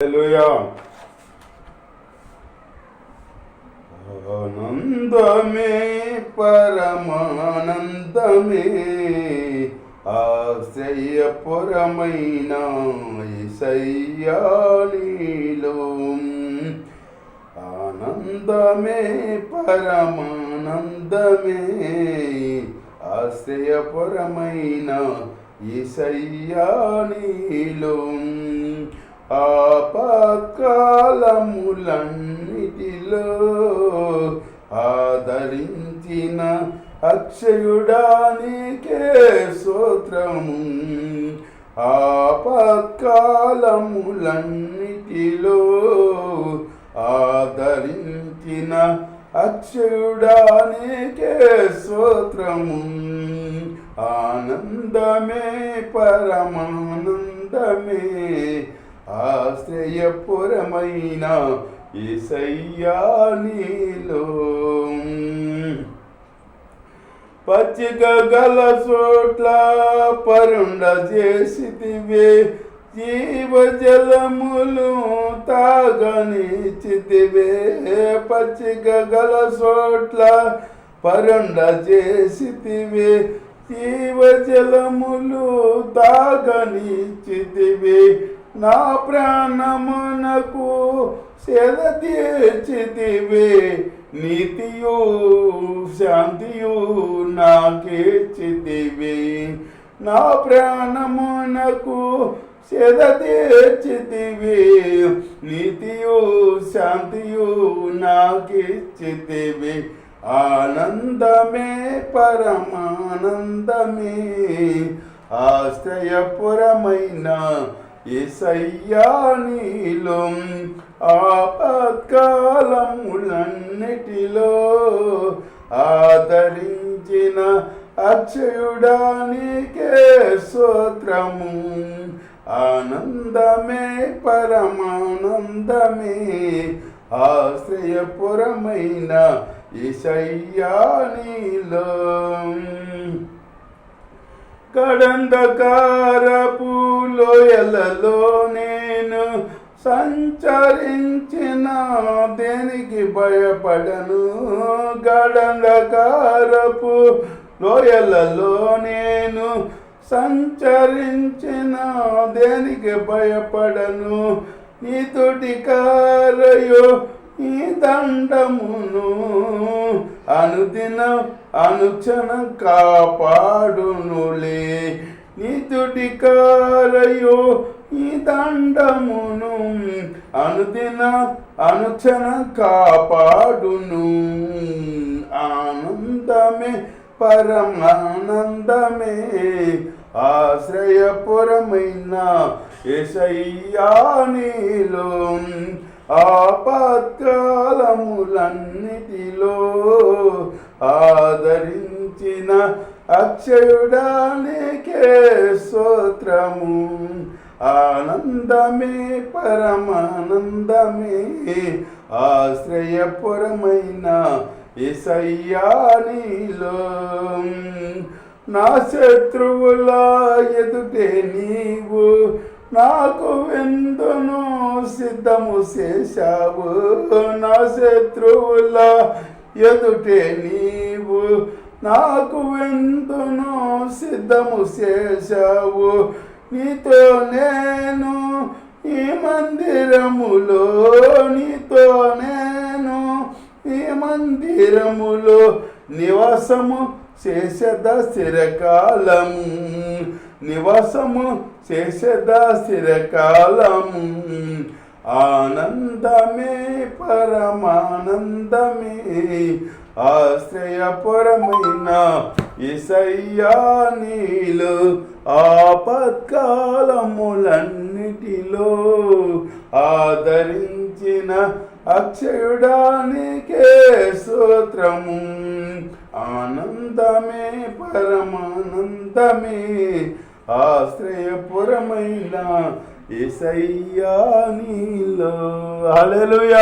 హల్లెలూయా. ఆనందమే పరమానందమే ఆశ్రయపురమైన యేసయ్యా నీలో. ఆనందమే పరమానందమే ఆశ్రయపురమైన యేసయ్యా నీలో. ఆపత్కాలములన్నిటిలో ఆదరించిన అక్షయుడా నీకే స్తోత్రము. ఆపత్కాలములన్నిటిలో ఆదరించిన అక్షయుడా నీకే స్తోత్రము. ఆనందమే పరమానందమే ఆశ్రయపురమైన యేసయ్యా నీలో. పచ్చిక గల చోట్ల పరుండ చేసితివే, జీవజలములు తాగనిచ్చితివే. పచ్చిక గల చోట్ల పరుండ చేసితివే, జీవజలములు తాగనిచ్చితివే. నా ప్రాణమునకు సేద తీర్చితివే, నీతియు శాంతియు నాకిచ్చితివే. నా ప్రాణమునకు సేద తీర్చితివే, నీతియు శాంతియు నాకిచ్చితివే. ఆనందమే పరమానందమే ఆశ్రయపురమైన యేసయ్యా నీలో. ఆపత్కాలములన్నిటిలో ఆదరించిన అక్షయుడా నీకే స్తోత్రము. ఆనందమే పరమానందమే ఆశ్రయపురమైన యేసయ్యా నీలో. కడంధకారపు లోయలలో నేను సంచరించిన దేనికి భయపడను. గడంధకారపు లోయలలో నేను సంచరించిన దేనికి భయపడను. నీ తోటికారయో ఈ దండమును అనుదినం అనుక్షణం కాపాడునులే. నీ తోటికారయో ఈ దండమును అనుదిన అనుక్షణం కాపాడును. ఆనందమే పరమానందమే ఆశ్రయపురమైన యేసయ్యా నీలో. ఆపత్కాలములన్నిటిలో ఆదరించిన అక్షయుడా నీకే స్తోత్రము. ఆనందమే పరమానందమే ఆశ్రయపురమైన యేసయ్యా నీలో. నా శత్రువుల ఎదుటే నీవు నాకు విందును సిద్ధము చేశావు. నా శత్రువుల ఎదుటే నీవు నాకు విందును సిద్ధము చేశావు. నీతో నేను ఈ మందిరములో, నీతో నేను ఈ మందిరములో నివాసము చేసేదా స్థిరకాలము. నివాసము చేసేదా స్థిరకాలము. ఆనందమే పరమానందమే ఆశ్రయపురమైన యేసయ్యా నీలో. ఆపత్కాలములన్నిటిలో ఆదరించిన అక్షయుడా నీకే స్తోత్రము. ఆనందమే పరమానందమే ఆశ్రయపురమైన యేసయ్యా నీలో. హల్లెలూయా.